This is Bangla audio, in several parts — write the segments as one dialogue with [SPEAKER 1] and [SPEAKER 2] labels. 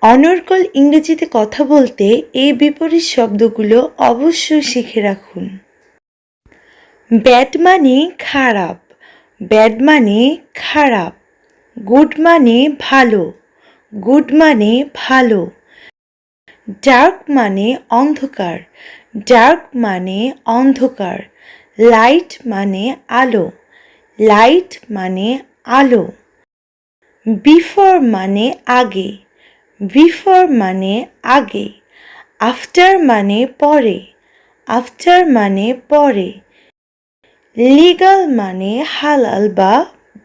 [SPEAKER 1] অনর্গল ইংরেজিতে কথা বলতে এই বিপরীত শব্দগুলো অবশ্যই শিখে রাখুন। ব্যাড মানে খারাপ, ব্যাড মানে খারাপ। গুড মানে ভালো, গুড মানে ভালো। ডার্ক মানে অন্ধকার, ডার্ক মানে অন্ধকার। লাইট মানে আলো, লাইট মানে আলো। বিফোর মানে আগে, বিফোর মানে আগে। আফটার মানে পরে, আফটার মানে পরে। লিগাল মানে হালাল বা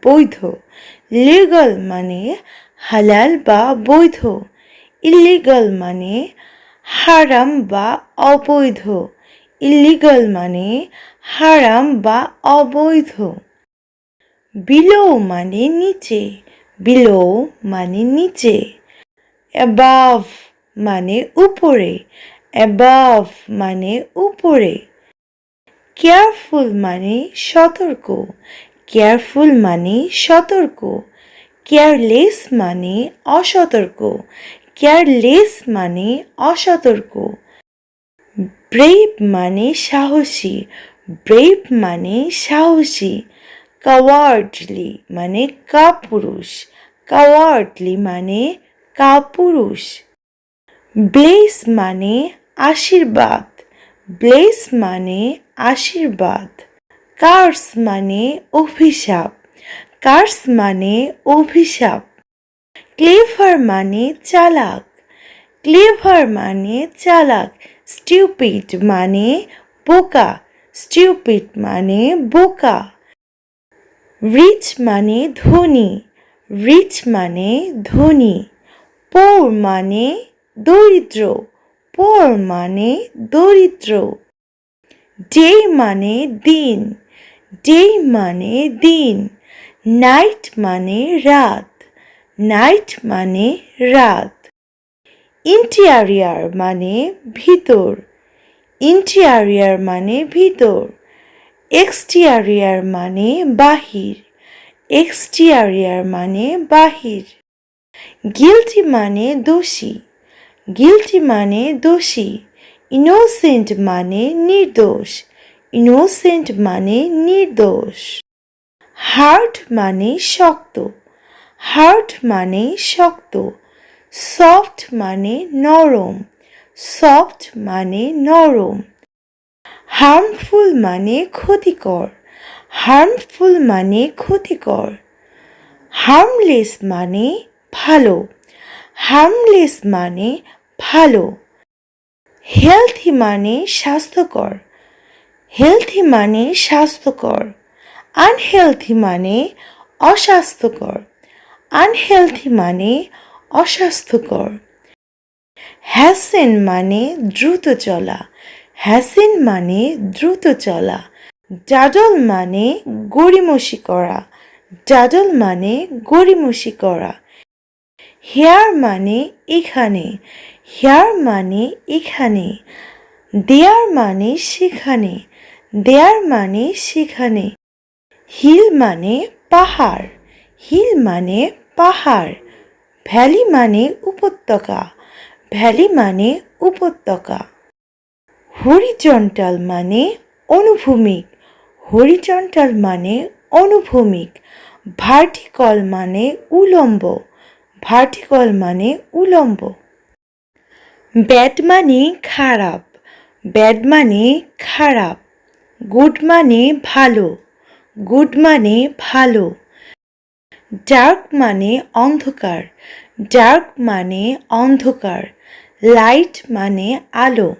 [SPEAKER 1] বৈধ, লিগাল মানে হালাল বা বৈধ। ইলিগাল মানে হারাম বা অবৈধ, ইলিগাল মানে হারাম বা অবৈধ। বিলো মানে নিচে, বিলো মানে নিচে। অ্যাবাভ মানে উপরে, অ্যাবাভ মানে উপরে। কেয়ারফুল মানে সতর্ক, কেয়ারফুল মানে সতর্ক। কেয়ারলেস মানে অসতর্ক, কেয়ারলেস মানে অসতর্ক। ব্রেভ মানে সাহসী, ব্রেভ মানে সাহসী। কাওয়ার্ডলি মানে কাপুরুষ, কাওয়ার্ডলি মানে কাপুরুষ। ব্লেস মানে আশীর্বাদ, ব্লেস মানে আশীর্বাদ। কার্স মানে অভিশাপ, কার্স মানে অভিশাপ। ক্লেভার মানে চালাক, ক্লেভার মানে চালাক। স্টিউপিড মানে বোকা, স্টিউপিড মানে বোকা। রিচ মানে ধনী, রিচ মানে ধনী। পোর মানে দরিদ্র, পোর মানে দরিদ্র। ডে মানে দিন, ডে মানে দিন। নাইট মানে রাত, নাইট মানে রাত। ইন্টেরিয়র মানে ভিতর, ইন্টেরিয়র মানে ভিতর। এক্সটেরিয়র মানে বাহির, এক্সটেরিয়র মানে বাহির। গিলটি মানে দোষী, গিলটি মানে দোষী। ইনোসেন্ট মানে নির্দোষ, ইনোসেন্ট মানে নির্দোষ। হার্ড মানে শক্ত, হার্ড মানে শক্ত। সফট মানে নরম, সফট মানে নরম। হার্মফুল মানে ক্ষতিকর, হার্মফুল মানে ক্ষতিকর। হার্মলেস মানে ভালো, হার্মলেস মানে ভালো। হেলথি মানে স্বাস্থ্যকর, হেলথি মানে স্বাস্থ্যকর। আনহেলথি মানে অস্বাস্থ্যকর, আনহেলথি মানে অস্বাস্থ্যকর। হ্যাসেন মানে দ্রুত চলা, হ্যাসেন মানে দ্রুত চলা। ডাডল মানে গড়িমসি করা, ডাডল মানে গড়িমসি করা। হেয়ার মানে এখানে, হেয়ার মানে এখানে। দেয়ার মানে সেখানে, দেয়ার মানে সেখানে। হিল মানে পাহাড়, হিল মানে পাহাড়। ভ্যালি মানে উপত্যকা, ভ্যালি মানে উপত্যকা। হরিজন্টাল মানে অনুভূমিক, হরিজন্টাল মানে অনুভূমিক। ভার্টিক্যাল মানে উলম্ব, ভার্টিক্যাল মানে উলম্ব। ব্যাড মানে খারাপ, ব্যাড মানে খারাপ। গুড মানে ভালো, গুড মানে ভালো। ডার্ক মানে অন্ধকার, ডার্ক মানে অন্ধকার। লাইট মানে আলো,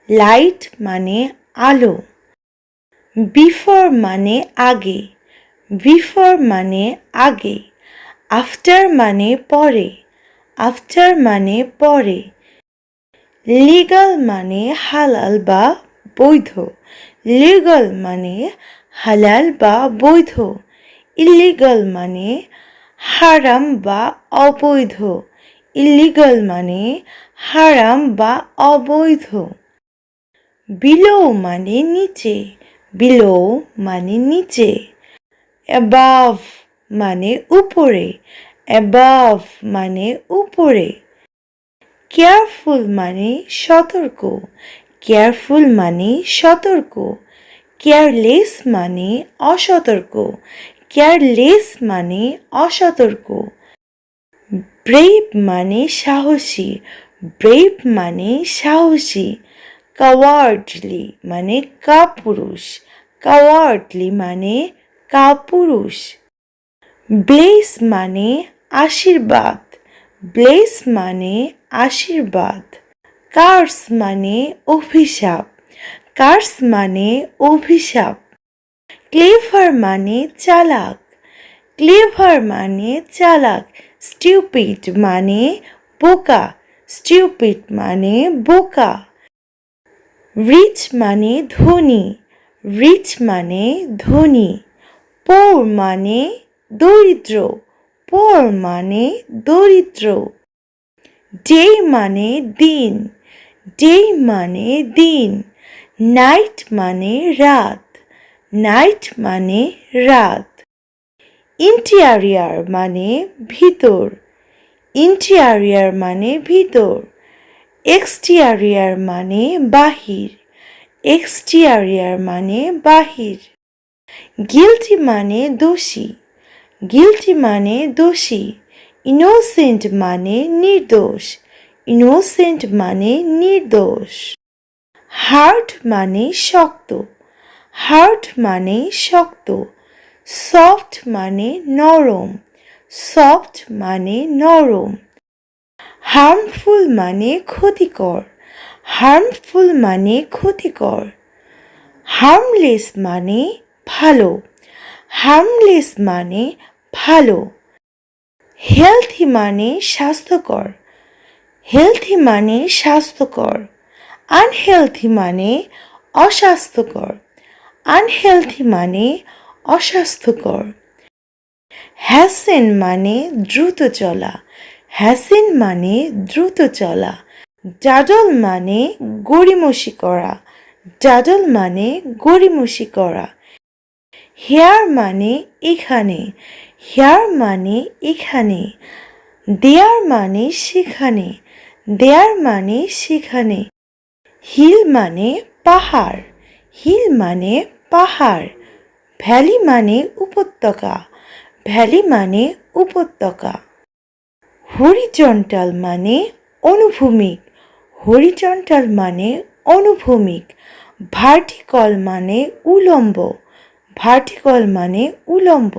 [SPEAKER 1] লাইট মানে আলো। বিফোর মানে আগে, বিফোর মানে আগে। আফটার মানে পরে, আফটার মানে পরে। লিগাল মানে হালাল বা বৈধ, লিগাল মানে হালাল বা বৈধ। ইলিগাল মানে হারাম বা অবৈধ, ইলিগাল মানে হারাম বা অবৈধ। বিলো মানে নিচে, বিলো মানে নিচে। অ্যাবাভ মানে উপরে, অ্যাবাভ মানে উপরে। কেয়ারফুল মানে সতর্ক, কেয়ারফুল মানে সতর্ক। কেয়ারলেস মানে অসতর্ক, কেয়ারলেস মানে অসতর্ক। ব্রেভ মানে সাহসী, ব্রেভ মানে সাহসী। কাওয়ার্ডলি মানে কাপুরুষ, কাওয়ার্ডলি মানে কাপুরুষ। ব্লেস মানে আশীর্বাদ, ব্লেস মানে আশীর্বাদ। কার্স মানে অভিশাপ, কার্স মানে অভিশাপ। ক্লেভার মানে চালাক, ক্লেভার মানে চালাক। স্টিউপিড মানে বোকা, স্টিউপিড মানে বোকা। রিচ মানে ধনী, রিচ মানে ধনী। পোর মানে দরিদ্র, পোর মানে দরিদ্র। ডে মানে দিন, ডে মানে দিন। নাইট মানে রাত, নাইট মানে রাত। ইন্টেরিয়র মানে ভিতর, ইন্টেরিয়র মানে ভিতর। এক্সটেরিয়র মানে বাহির, এক্সটেরিয়র মানে বাহির। গিলটি মানে দোষী, গিলটি মানে দোষী। ইনোসেন্ট মানে নির্দোষ, ইনোসেন্ট মানে নির্দোষ। হার্ড মানে শক্ত, হার্ড মানে শক্ত। সফট মানে নরম, সফট মানে নরম। হার্মফুল মানে ক্ষতিকর, হার্মফুল মানে ক্ষতিকর। হার্মলেস মানে ভালো, হার্মলেস মানে ভালো। হেলথি মানে স্বাস্থ্যকর, হেলথি মানে স্বাস্থ্যকর। আনহেলথি মানে অস্বাস্থ্যকর, আনহেলথি মানে অস্বাস্থ্যকর। হ্যাসেন মানে দ্রুত চলা, হ্যাসেন মানে দ্রুত চলা। ডাডল মানে গড়িমসি করা, ডাডল মানে গড়িমসি করা। হেয়ার মানে এখানে, হেয়ার মানে এখানে। দেয়ার মানে সেখানে, দেয়ার মানে সেখানে। হিল মানে পাহাড়, হিল মানে পাহাড়। ভ্যালি মানে উপত্যকা, ভ্যালি মানে উপত্যকা। হরিজন্টাল মানে অনুভূমিক, হরিজন্টাল মানে অনুভূমিক। ভার্টিক্যাল মানে উলম্ব, ভার্টিক্যাল মানে উলম্ব।